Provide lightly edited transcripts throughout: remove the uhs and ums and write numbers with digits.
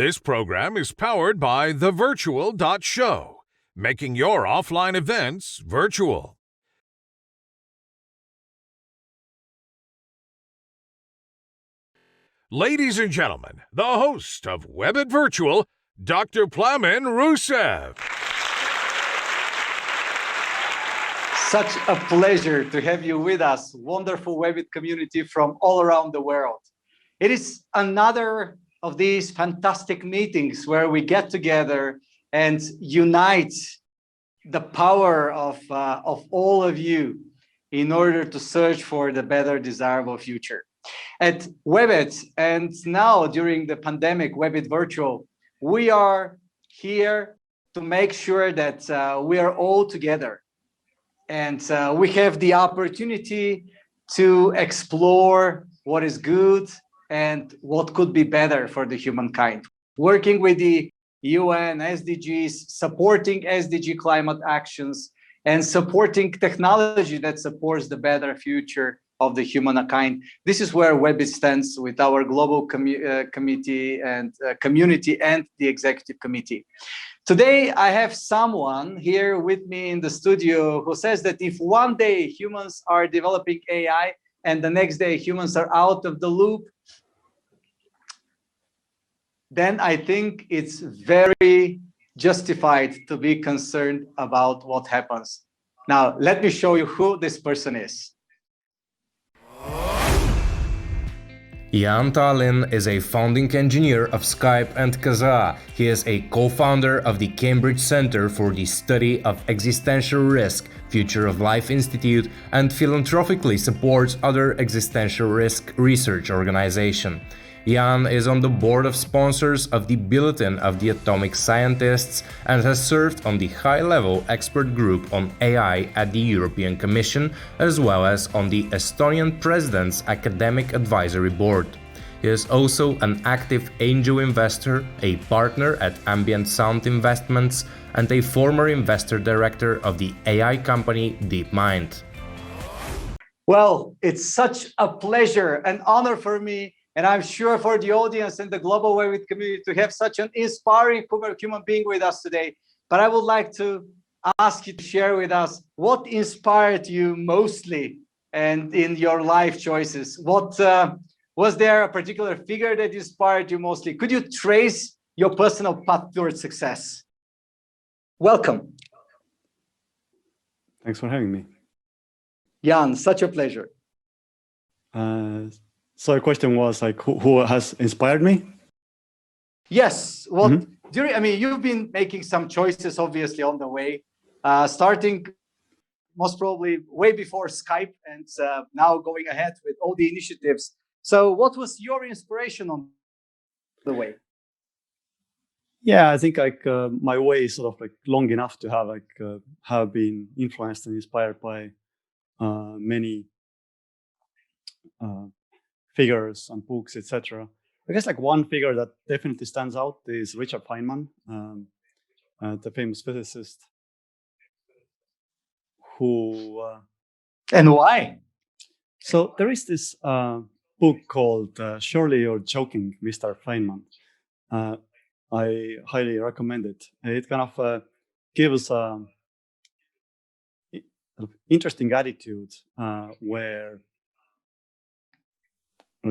This program is powered by thevirtual.show, making your offline events virtual. Ladies and gentlemen, the host of WEBIT Virtual, Dr. Plamen Rusev. Such a pleasure to have you with us, wonderful WEBIT community from all around the world. It is another of these fantastic meetings where we get together and unite the power of all of you in order to search for the better desirable future. At WEBIT, and now during the pandemic, WEBIT Virtual, we are here to make sure that we are all together. And we have the opportunity to explore what is good and what could be better for the humankind. Working with the UN SDGs, supporting SDG climate actions, and supporting technology that supports the better future of the humankind. This is where WEBIT stands with our global committee and community and the executive committee. Today, I have someone here with me in the studio who says that if one day humans are developing AI and the next day humans are out of the loop, then I think it's very justified to be concerned about what happens. Now, let me show you who this person is. Jaan Tallinn is a founding engineer of Skype and Kazaa. He is a co-founder of the Cambridge Center for the Study of Existential Risk, Future of Life Institute, and philanthropically supports other existential risk research organizations. Jaan is on the board of sponsors of the Bulletin of the Atomic Scientists and has served on the high-level expert group on AI at the European Commission, as well as on the Estonian President's Academic Advisory Board. He is also an active angel investor, a partner at Ambient Sound Investments, and a former investor director of the AI company DeepMind. Well, it's such a pleasure and honor for me, and I'm sure for the audience and the global WEBIT community, to have such an inspiring human being with us today. But I would like to ask you to share with us what inspired you mostly and in your life choices. What was there a particular figure that inspired you mostly? Could you trace your personal path towards success? Welcome. Thanks for having me. Jaan, such a pleasure. So the question was like, who has inspired me? Yes. Well, you've been making some choices, obviously, on the way, starting most probably way before Skype, and now going ahead with all the initiatives. So what was your inspiration on the way? Yeah, I think like my way is sort of like long enough to have have been influenced and inspired by many figures and books, etc. I guess like one figure that definitely stands out is Richard Feynman, the famous physicist who... And why? So there is this book called Surely You're Joking, Mr. Feynman. I highly recommend it. It kind of gives an interesting attitude where...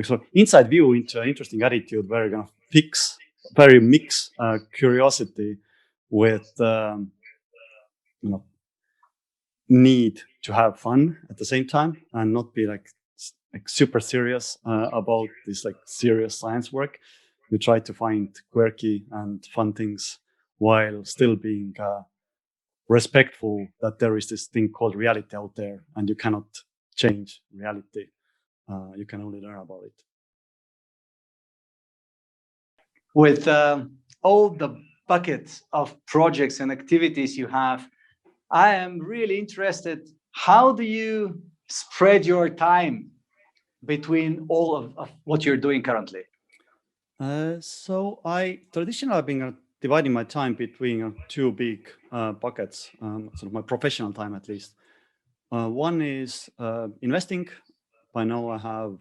So inside view into an interesting attitude where you're gonna mix curiosity with need to have fun at the same time and not be like super serious about this like serious science work. You try to find quirky and fun things while still being respectful that there is this thing called reality out there and you cannot change reality. You can only learn about it. With all the buckets of projects and activities you have, I am really interested, how do you spread your time between all of what you're doing currently? So I traditionally have been dividing my time between two big buckets, sort of my professional time at least. One is investing. By now I have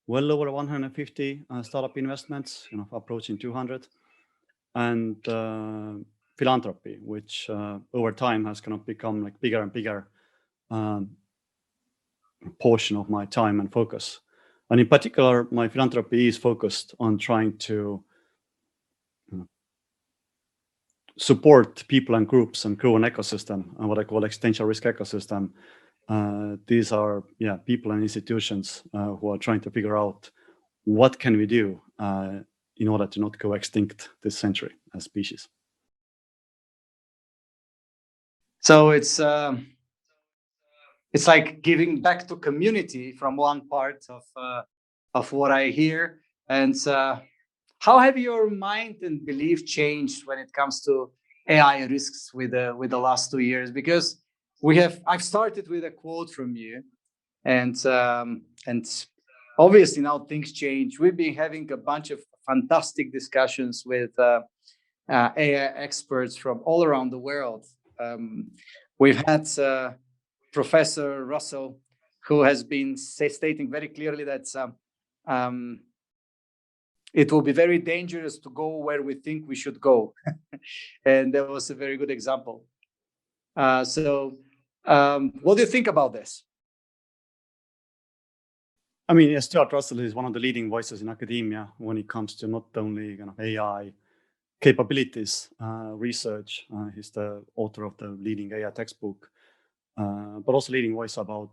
well over 150 startup investments, approaching 200. and philanthropy, which over time has kind of become like bigger and bigger portion of my time and focus. And in particular, my philanthropy is focused on trying to support people and groups and grow an ecosystem, and what I call existential risk ecosystem. These are people and institutions who are trying to figure out what can we do in order to not go extinct this century as species. So it's like giving back to community from one part of what I hear. And how have your mind and belief changed when it comes to AI risks with the last 2 years? Because I've started with a quote from you, and obviously now things change. We've been having a bunch of fantastic discussions with AI experts from all around the world. We've had Professor Russell, who has been stating very clearly that it will be very dangerous to go where we think we should go. And that was a very good example. So what do you think about this? I mean, Stuart Russell is one of the leading voices in academia when it comes to not only kind of AI capabilities, research. He's the author of the leading AI textbook, but also leading voice about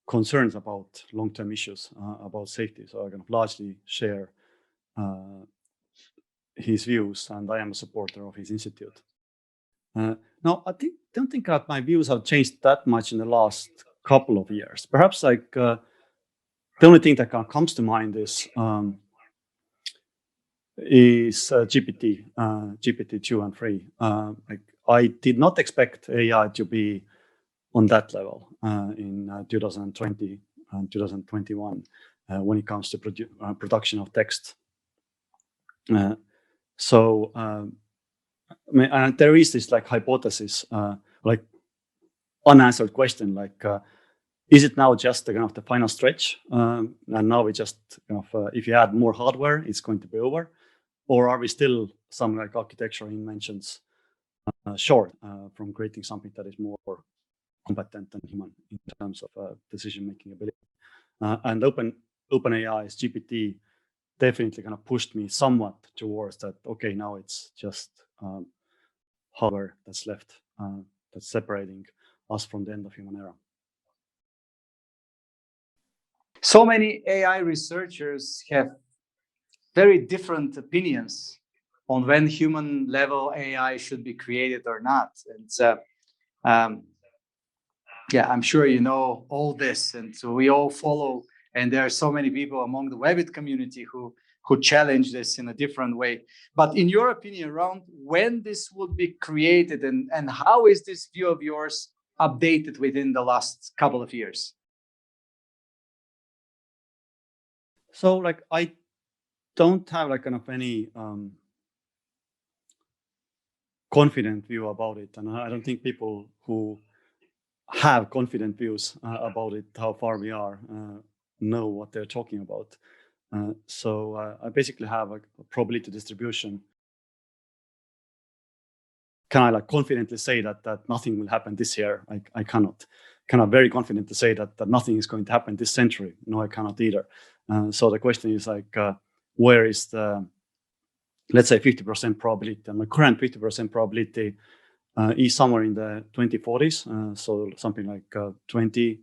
concerns about long-term issues, about safety. So I kind of largely share his views, and I am a supporter of his institute. Now, I don't think that my views have changed that much in the last couple of years. Perhaps like the only thing that kind of comes to mind is GPT 2 and 3. Like I did not expect AI to be on that level in 2020 and 2021 when it comes to production of text. So I mean, there is this like hypothesis, like unanswered question, like is it now just the kind of the final stretch, and now we just kind of if you add more hardware, it's going to be over, or are we still some like architectural inventions short from creating something that is more competent than human in terms of decision-making ability? And OpenAI's GPT definitely kind of pushed me somewhat towards that. Okay, now it's just hardware that's left, that's separating us from the end of human era. So many AI researchers have very different opinions on when human level AI should be created or not. And I'm sure you know all this, and so we all follow. And there are so many people among the WEBIT community who challenge this in a different way. But in your opinion, around when this would be created, and how is this view of yours updated within the last couple of years? So like I don't have like kind of any confident view about it, and I don't think people who have confident views about it, how far we are, know what they're talking about. So I basically have a probability distribution. Can I like confidently say that nothing will happen this year? I cannot. Can I very confidently say that nothing is going to happen this century? No, I cannot either. So the question is like, where is the, let's say 50% probability? And my current 50% probability is somewhere in the 2040s. So something like 20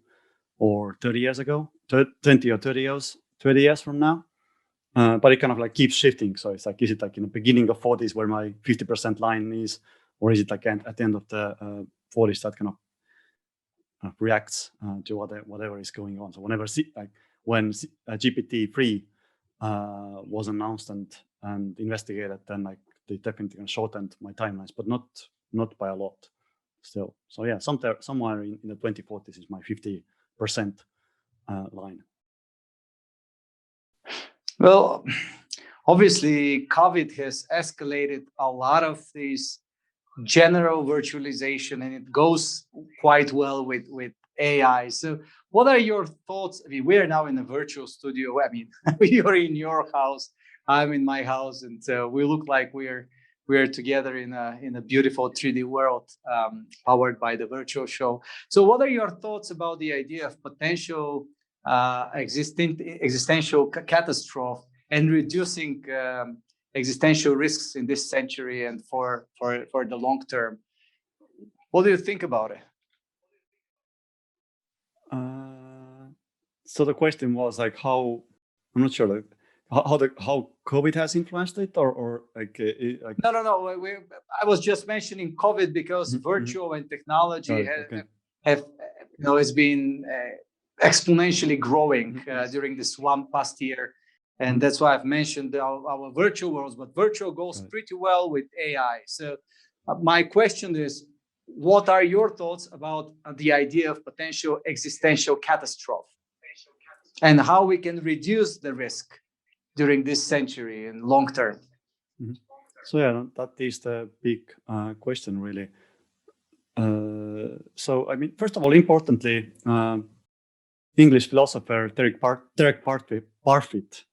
or 30 years ago, 20 or 30 years from now. But it kind of like keeps shifting. So it's like, is it like in the beginning of 40s where my 50% line is, or is it like at the end of the 40s that kind of reacts to whatever is going on? So when GPT-3 was announced and investigated, then like they definitely shortened my timelines, but not by a lot still. So yeah, somewhere in the 2040s is my 50% line. Well, obviously, COVID has escalated a lot of these general virtualization, and it goes quite well with AI. So what are your thoughts? I mean, we're now in a virtual studio. I mean, you're in your house. I'm in my house, and we look like we're together in a beautiful 3D world, powered by the virtual show. So, what are your thoughts about the idea of potential existential catastrophe and reducing existential risks in this century and for the long term? What do you think about it? So the question was like how, I'm not sure, like how COVID has influenced it, or like like. No. I was just mentioning COVID because virtual and technology have has been exponentially growing during this one past year, and that's why I've mentioned our virtual worlds. But virtual goes pretty well with AI. So my question is, what are your thoughts about the idea of potential existential catastrophe, and how we can reduce the risk during this century and long term? So yeah, that is the big question, really. So I mean, first of all, importantly, English philosopher Derek Parfit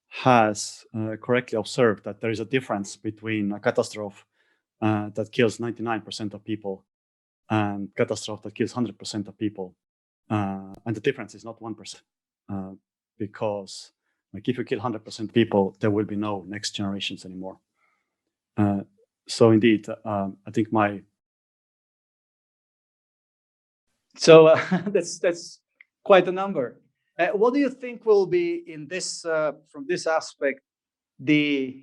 has correctly observed that there is a difference between a catastrophe that kills 99% of people and catastrophe that kills 100% of people. And the difference is not 1%, because like if you kill 100% people, there will be no next generations anymore. So indeed, I think So that's quite a number. What do you think will be in this from this aspect the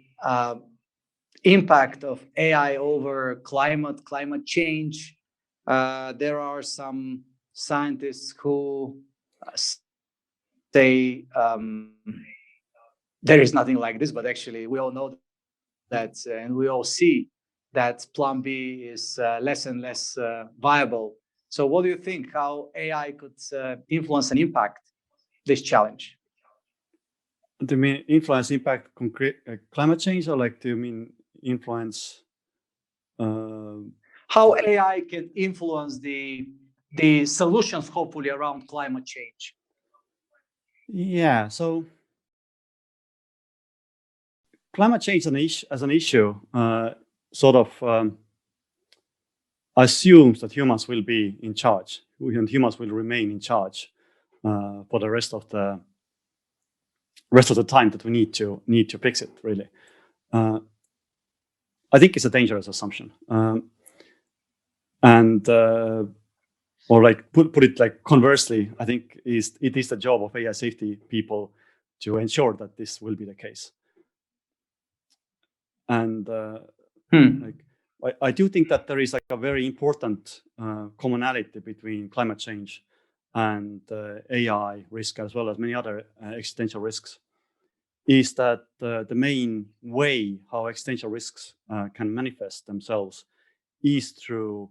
impact of AI over climate change? There are some scientists who say there is nothing like this, but actually we all know that, and we all see that Plan B is less and less viable. So, what do you think? How AI could influence and impact this challenge? Do you mean influence, impact, concrete climate change, or like do you mean influence? How AI can influence the solutions, hopefully, around climate change? Yeah, so climate change as an issue sort of assumes that humans will be in charge, and humans will remain in charge for the rest of the time that we need to fix it. Really, I think it's a dangerous assumption, and or like put it like conversely, I think it is the job of AI safety people to ensure that this will be the case. And like I do think that there is like a very important commonality between climate change and AI risk, as well as many other existential risks, is that the main way how existential risks can manifest themselves is through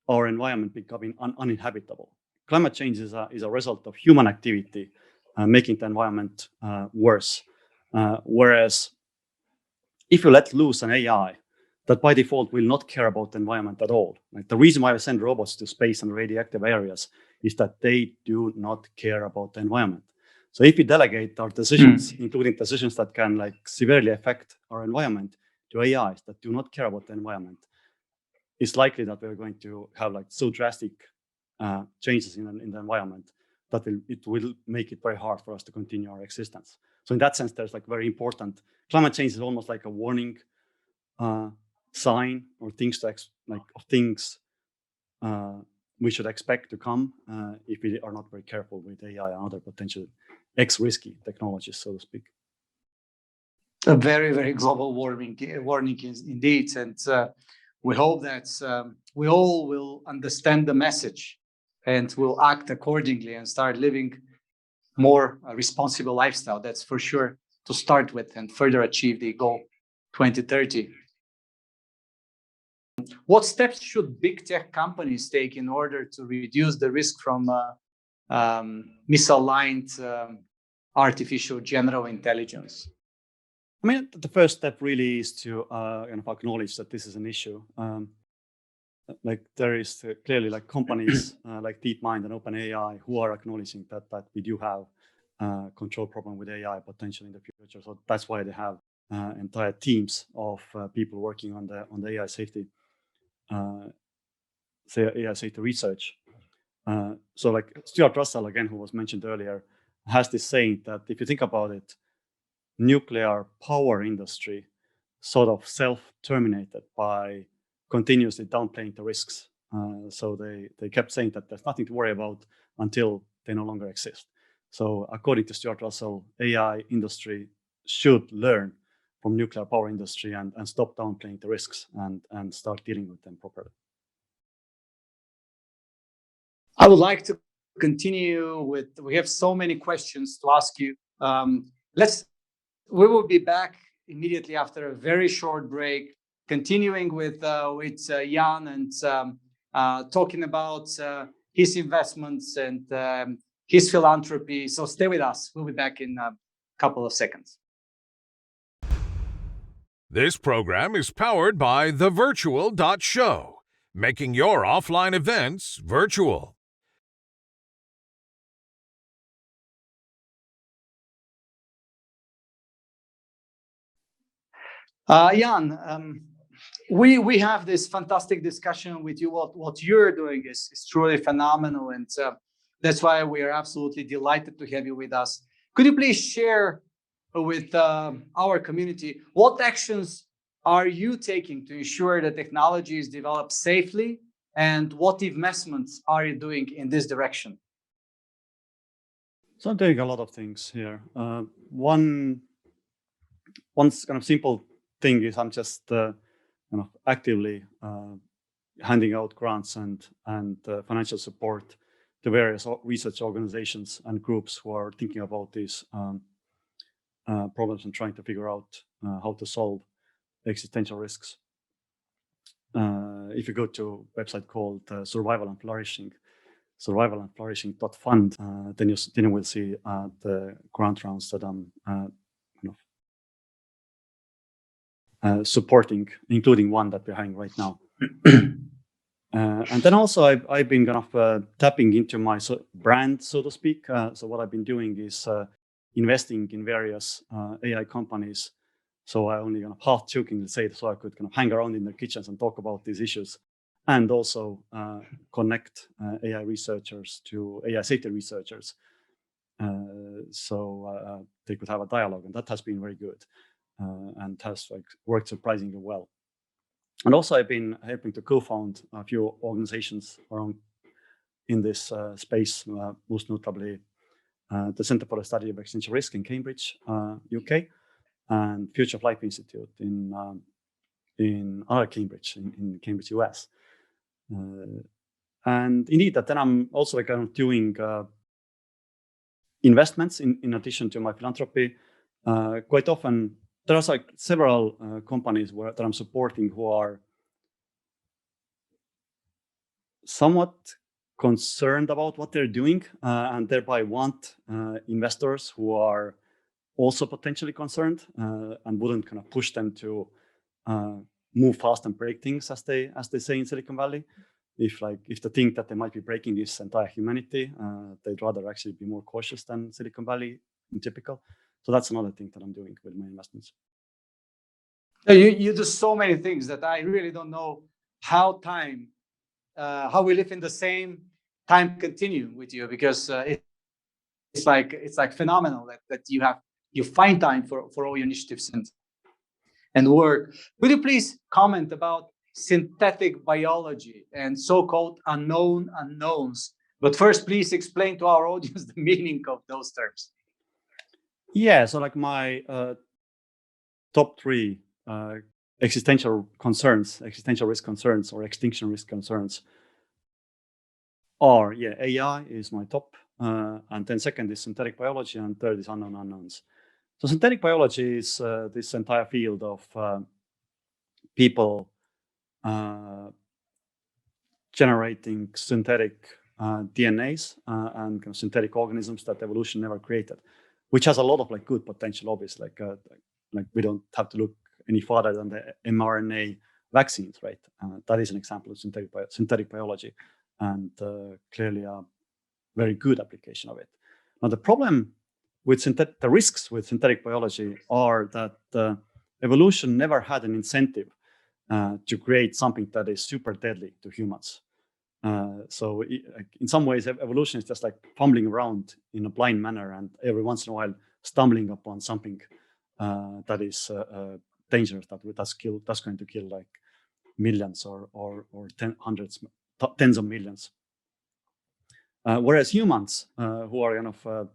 our environment becoming uninhabitable. Climate change is a result of human activity making the environment worse. Whereas if you let loose an AI that by default will not care about the environment at all. Like the reason why we send robots to space and radioactive areas is that they do not care about the environment. So if we delegate our decisions, including decisions that can like severely affect our environment, to AIs that do not care about the environment, it's likely that we're going to have like so drastic changes in the environment that it will make it very hard for us to continue our existence. So in that sense, there's like very important, climate change is almost like a warning sign or things we should expect to come if we are not very careful with AI and other potential risky technologies, so to speak. A very, very global warning indeed. And we hope that we all will understand the message and will act accordingly and start living more responsible lifestyle. That's for sure to start with and further achieve the goal 2030. What steps should big tech companies take in order to reduce the risk from misaligned artificial general intelligence? I mean, the first step really is to kind of acknowledge that this is an issue. Like there is clearly like companies like DeepMind and OpenAI who are acknowledging that we do have control problem with AI potentially in the future. So that's why they have entire teams of people working on the AI safety, AI safety research. So like Stuart Russell, again, who was mentioned earlier, has this saying that if you think about it, nuclear power industry sort of self-terminated by continuously downplaying the risks. So they kept saying that there's nothing to worry about until they no longer exist. So according to Stuart Russell, AI industry should learn from nuclear power industry and stop downplaying the risks and start dealing with them properly. I would like to continue with, we have so many questions to ask you. We will be back immediately after a very short break, continuing with Jaan and talking about his investments and his philanthropy. So stay with us. We'll be back in a couple of seconds. This program is powered by the Virtual.show, making your offline events virtual. Jaan, we have this fantastic discussion with you. What you're doing is truly phenomenal, and that's why we are absolutely delighted to have you with us. Could you please share with our community what actions are you taking to ensure that technology is developed safely, and what investments are you doing in this direction? So I'm doing a lot of things here. One kind of simple thing is I'm just kind of actively handing out grants and financial support to various research organizations and groups who are thinking about these problems and trying to figure out how to solve existential risks. If you go to a website called Survival and Flourishing, survivalandflourishing.fund, then you will see the grant rounds that I'm supporting, including one that we're having right now. And then also I've been kind of tapping into my brand, so to speak. So what I've been doing is investing in various AI companies. So I only kind of half jokingly say it so I could kind of hang around in their kitchens and talk about these issues, and also connect AI researchers to AI safety researchers, so they could have a dialogue, and that has been very good and has worked surprisingly well. And also I've been helping to co-found a few organizations around in this space, most notably the Center for the Study of Existential Risk in Cambridge, UK, and Future of Life Institute in other Cambridge, in Cambridge, US. And indeed, that then I'm also kind of doing investments in addition to my philanthropy. Quite often, there are several companies that I'm supporting who are somewhat concerned about what they're doing, and thereby want investors who are also potentially concerned and wouldn't kind of push them to move fast and break things, as they say in Silicon Valley. If they think that they might be breaking this entire humanity, they'd rather actually be more cautious than Silicon Valley in typical. So that's another thing that I'm doing with my investments. You do so many things that I really don't know how we live in the same time continuum with you, because it's like phenomenal that you find time for all your initiatives and work. Would you please comment about synthetic biology and so-called unknown unknowns? But first, please explain to our audience the meaning of those terms. Yeah, so like my top three existential risk concerns, or extinction risk concerns are, AI is my top, and then second is synthetic biology, and third is unknown unknowns. So synthetic biology is this entire field of people generating synthetic DNAs and kind of synthetic organisms that evolution never created, which has a lot of good potential, obviously. Like we don't have to look any farther than the mRNA vaccines, right? That is an example of synthetic biology, and clearly a very good application of it. Now the problem the risks with synthetic biology are that evolution never had an incentive to create something that is super deadly to humans. So in some ways, evolution is just like fumbling around in a blind manner, and every once in a while stumbling upon something that is dangerous, that's going to kill like millions or tens of millions. Whereas humans who are kind of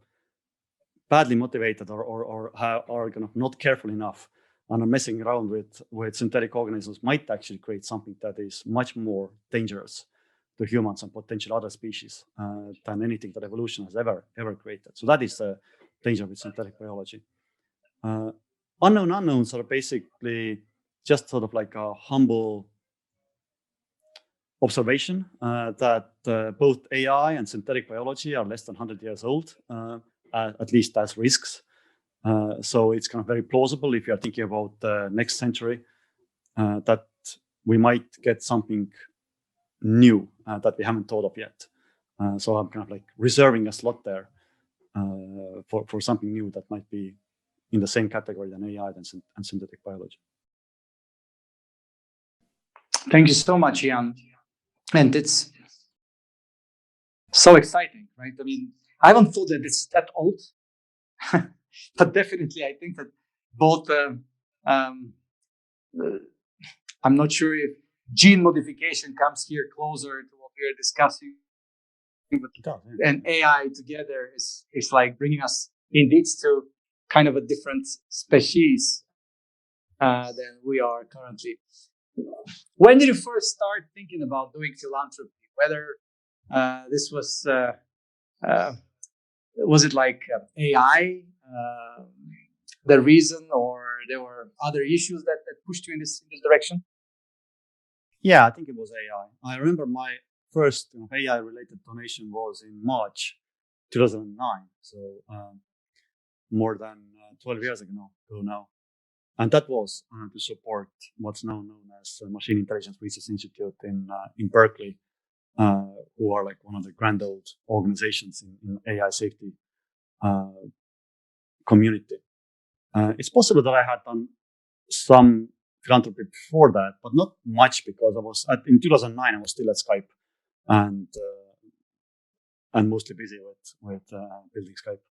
badly motivated or are kind of not careful enough and are messing around with synthetic organisms might actually create something that is much more dangerous to humans and potential other species than anything that evolution has ever created. So that is the danger with synthetic biology. Unknown unknowns are basically just sort of like a humble observation that both AI and synthetic biology are less than 100 years old, at least as risks. So it's kind of very plausible if you're thinking about the next century that we might get something new that we haven't thought of yet. So I'm kind of like reserving a slot there for something new that might be in the same category than AI and synthetic biology. Thank you so much, Jaan. And it's so exciting, right? I mean, I haven't thought that it's that old, but definitely I think that both, I'm not sure if gene modification comes here closer to what we are discussing, but and AI together is like bringing us indeed to kind of a different species than we are currently. When did you first start thinking about doing philanthropy? Whether this was it like AI the reason, or there were other issues that pushed you in this direction? Yeah, I think it was AI. I remember my first AI-related donation was in March 2009, so more than 12 years ago now. And that was to support what's now known as Machine Intelligence Research Institute in Berkeley, who are like one of the grand old organizations in AI safety community. It's possible that I had done some philanthropy before that, but not much, because in 2009 I was still at Skype and mostly busy with building Skype.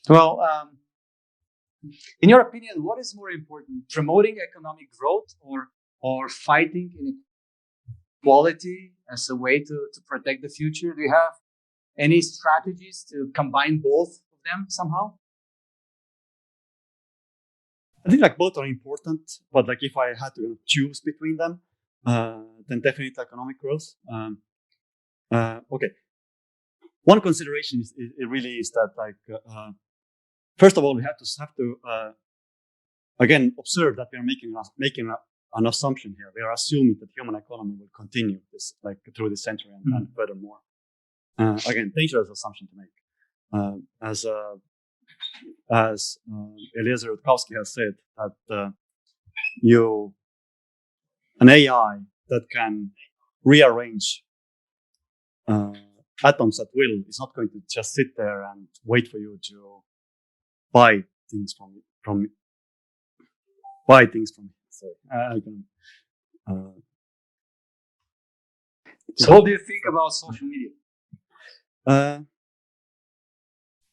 Well, in your opinion, what is more important, promoting economic growth or fighting inequality as a way to protect the future? Do you have any strategies to combine both of them somehow? I think like both are important, but like if I had to choose between them, then definitely economic growth. Okay. One consideration it really is that like first of all we have to again observe that we are making an assumption here. We are assuming that human economy will continue this like through this century and furthermore. Again, dangerous assumption to make. As Eliezer Rutkowski has said, that an AI that can rearrange atoms at will is not going to just sit there and wait for you to buy things from you. Sorry, So what do you think about social media?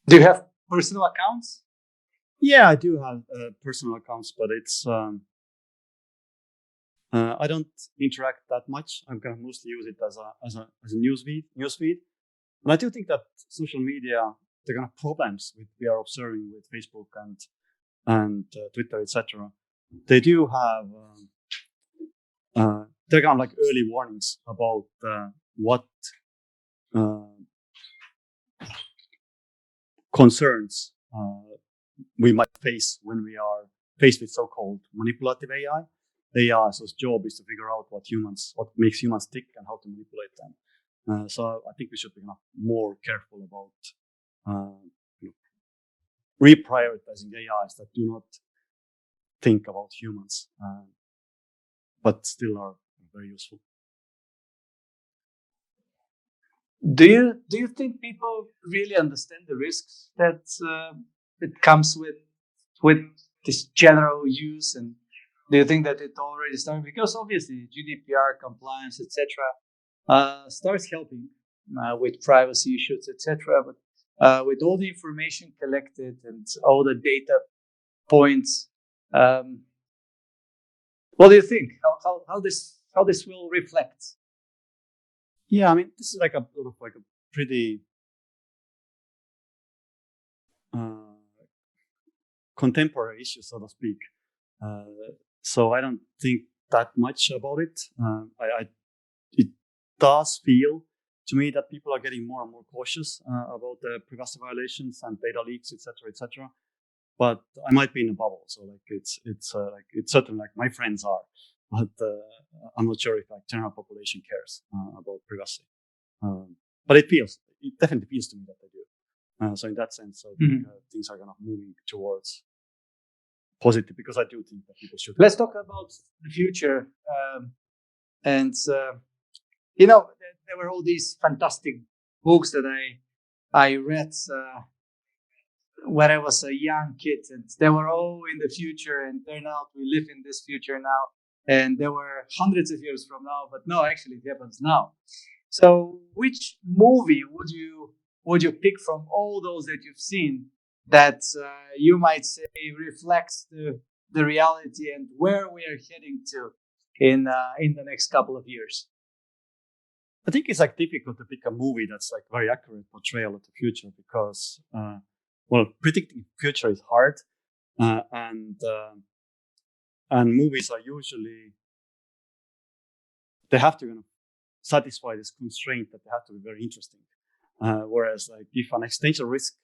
Do you have personal accounts? Yeah, I do have personal accounts, but it's I don't interact that much. I'm kind of mostly use it as a news feed. And I do think that social media, the kind of problems we are observing with Facebook and Twitter, etc., they do have they're kind of like early warnings about what concerns we might face when we are faced with so-called manipulative AI. AI's job is to figure out what makes humans tick and how to manipulate them. So I think we should be more careful about reprioritizing AIs that do not think about humans, but still are very useful. Do you think people really understand the risks that it comes with this general use, and do you think that it already started? Because obviously GDPR compliance, etc., starts helping with privacy issues, etc. But with all the information collected and all the data points, what do you think? How this will reflect? Yeah, I mean, this is like a sort of like a pretty contemporary issue, so to speak. So I don't think that much about it. It does feel to me that people are getting more and more cautious about the privacy violations and data leaks, etc., etc. But I might be in a bubble, so like it's certainly like my friends are, but I'm not sure if like general population cares about privacy. But it definitely feels to me that they do. So in that sense, I think things are kind of moving towards positive, because I do think that people should. Let's talk about the future. And there were all these fantastic books that I read when I was a young kid, and they were all in the future, and turn out we live in this future now, and they were hundreds of years from now, but no, actually it happens now. So which movie would you pick from all those that you've seen that you might say reflects the reality and where we are heading to in the next couple of years? I think it's like difficult to pick a movie that's like very accurate portrayal of the future, because predicting the future is hard, and movies are usually, they have to kind of satisfy this constraint that they have to be very interesting. Whereas like if an existential risk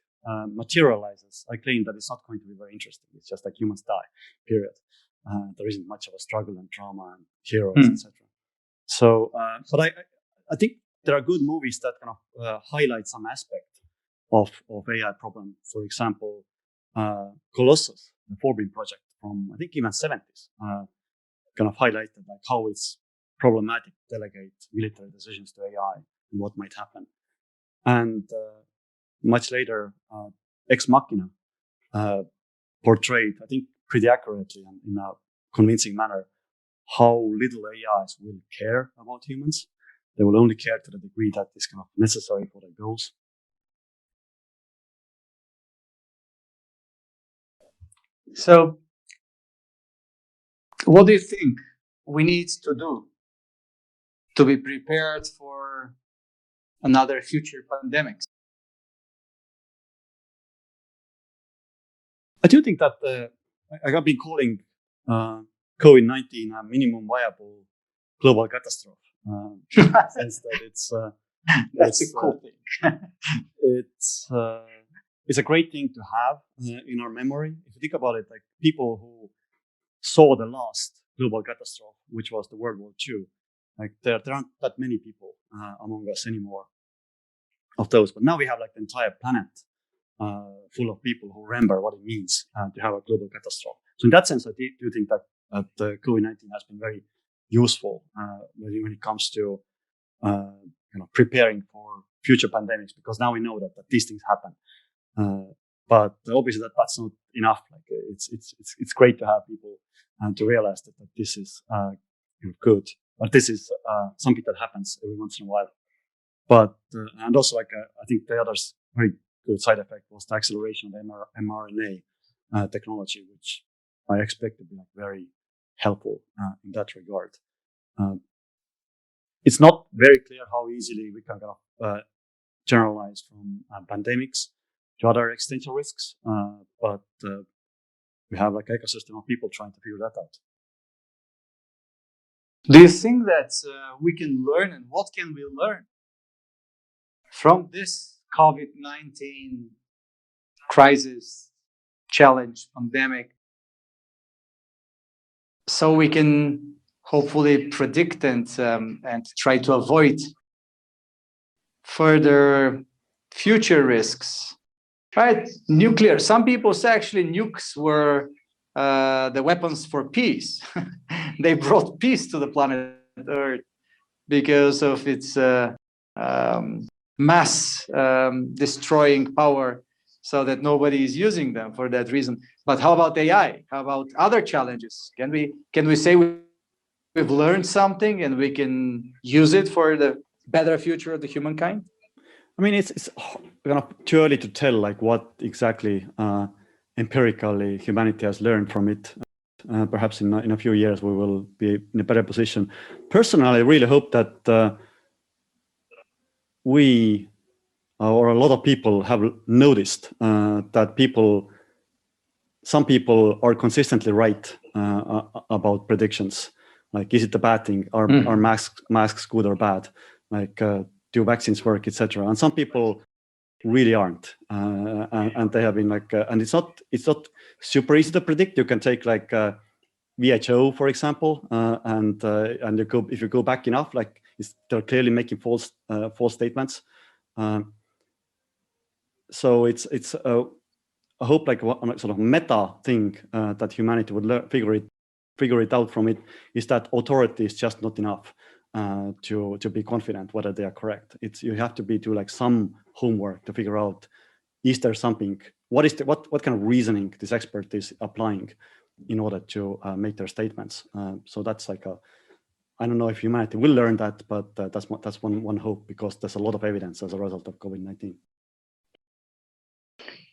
materializes, I claim that it's not going to be very interesting. It's just like humans die, period. There isn't much of a struggle and drama and heroes, etc. So, but I think there are good movies that kind of highlight some aspect of AI problem. For example, Colossus, the Forbin project from I think even 70s, kind of highlighted like how it's problematic to delegate military decisions to AI and what might happen. And much later, Ex Machina portrayed, I think, pretty accurately and in a convincing manner how little AIs will care about humans. They will only care to the degree that is kind of necessary for their goals. So, what do you think we need to do to be prepared for another future pandemics? I do think that I have been calling COVID-19 a minimum viable global catastrophe. In the sense that it's that's a cool thing. It's a great thing to have in our memory. If you think about it, like people who saw the last global catastrophe, which was the World War II, like there aren't that many people among us anymore of those. But now we have like the entire planet full of people who remember what it means to have a global catastrophe. So in that sense, I do think that COVID-19 has been very useful when it comes to preparing for future pandemics, because now we know that these things happen. But obviously that's not enough. Like it's great to have people to realize that this is good, but this is something that happens every once in a while. But and also I think the other very good side effect was the acceleration of mRNA technology, which I expect to be very helpful in that regard. It's not very clear how easily we can generalize from pandemics to other existential risks, but we have like ecosystem of people trying to figure that out. Do you think that we can learn, and what can we learn from this COVID-19 crisis, challenge, pandemic, so we can hopefully predict and try to avoid further future risks? Right, nuclear. Some people say actually nukes were the weapons for peace. They brought peace to the planet Earth because of its mass destroying power so that nobody is using them for that reason. But how about AI? How about other challenges? Can we say we've learned something and we can use it for the better future of the humankind? I mean, it's kind of too early to tell like what exactly empirically humanity has learned from it. Perhaps in a few years we will be in a better position. Personally, I really hope that we or a lot of people have noticed that some people are consistently right about predictions. Like, is it a bad thing? Are masks good or bad? Like, do vaccines work, etc. And some people really aren't, and they have been like, and it's not super easy to predict. You can take like WHO, for example, and if you go back enough, like they're clearly making false statements. So it's I hope like a sort of meta thing that humanity would figure it out from it is that authority is just not enough to be confident whether they are correct. You have to do like some homework to figure out, is there something, what kind of reasoning this expert is applying in order to make their statements. So that's like I don't know if humanity will learn that, but that's one hope, because there's a lot of evidence as a result of COVID-19.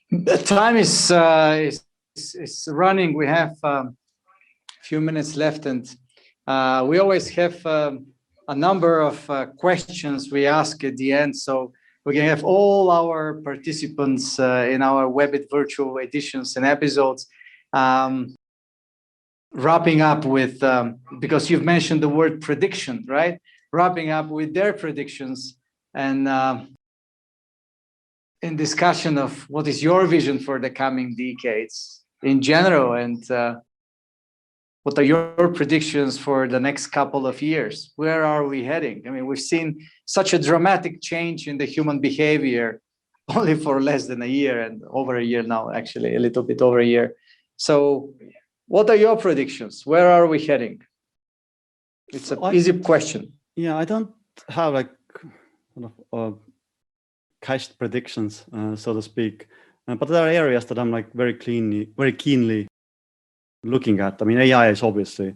The time is running. We have a few minutes left, and we always have a number of questions we ask at the end. So we can have all our participants in our WEBIT Virtual editions and episodes wrapping up with, because you've mentioned the word prediction, right? Wrapping up with their predictions and in discussion of what is your vision for the coming decades in general, and what are your predictions for the next couple of years? Where are we heading? I mean, we've seen such a dramatic change in the human behavior only for less than a year, and over a year now, actually, a little bit over a year. So what are your predictions? Where are we heading? It's an easy question. Yeah, I don't have like kind of cached predictions, so to speak. But there are areas that I'm like very keenly looking at. I mean, AI is obviously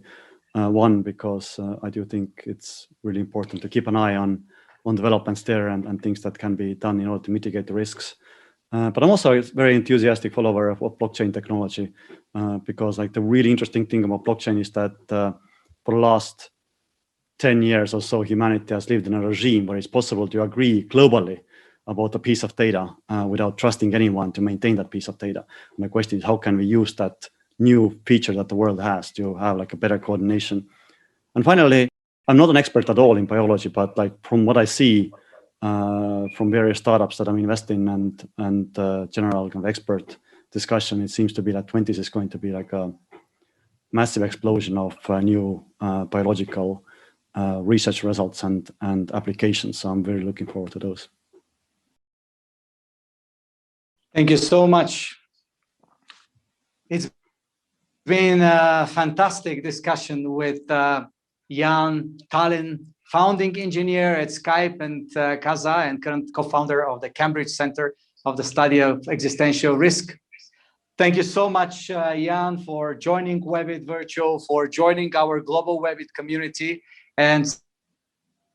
one, because I do think it's really important to keep an eye on developments there and things that can be done in order to mitigate the risks. But I'm also a very enthusiastic follower of blockchain technology, because like the really interesting thing about blockchain is that for the last 10 years or so, humanity has lived in a regime where it's possible to agree globally about a piece of data without trusting anyone to maintain that piece of data. My question is, how can we use that new feature that the world has to have like a better coordination? And finally, I'm not an expert at all in biology, but like from what I see from various startups that I'm investing in and general kind of expert discussion, it seems to be that 20s is going to be like a massive explosion of new biological research results and applications. So I'm very looking forward to those. Thank you so much. It's been a fantastic discussion with Jaan, Tallinn, founding engineer at Skype and Kazaa, and current co-founder of the Cambridge Center of the Study of Existential Risk. Thank you so much, Jaan, for joining WEBIT Virtual, for joining our global WEBIT community. And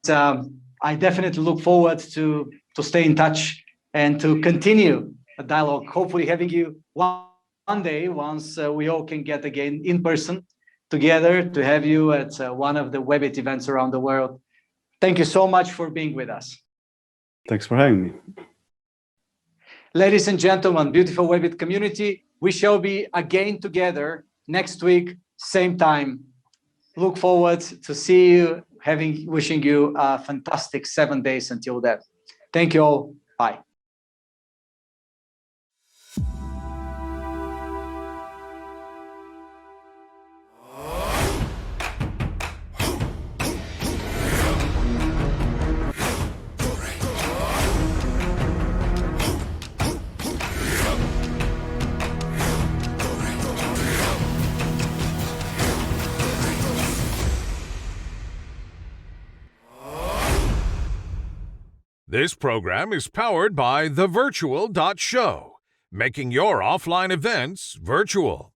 I definitely look forward to stay in touch and to continue a dialogue, hopefully having you one day, once we all can get again in person together, to have you at one of the WEBIT events around the world. Thank you so much for being with us. Thanks for having me. Ladies and gentlemen, beautiful WEBIT community, we shall be again together next week, same time. Look forward to see you, wishing you a fantastic 7 days until then. Thank you all. Bye. This program is powered by the virtual.show, making your offline events virtual.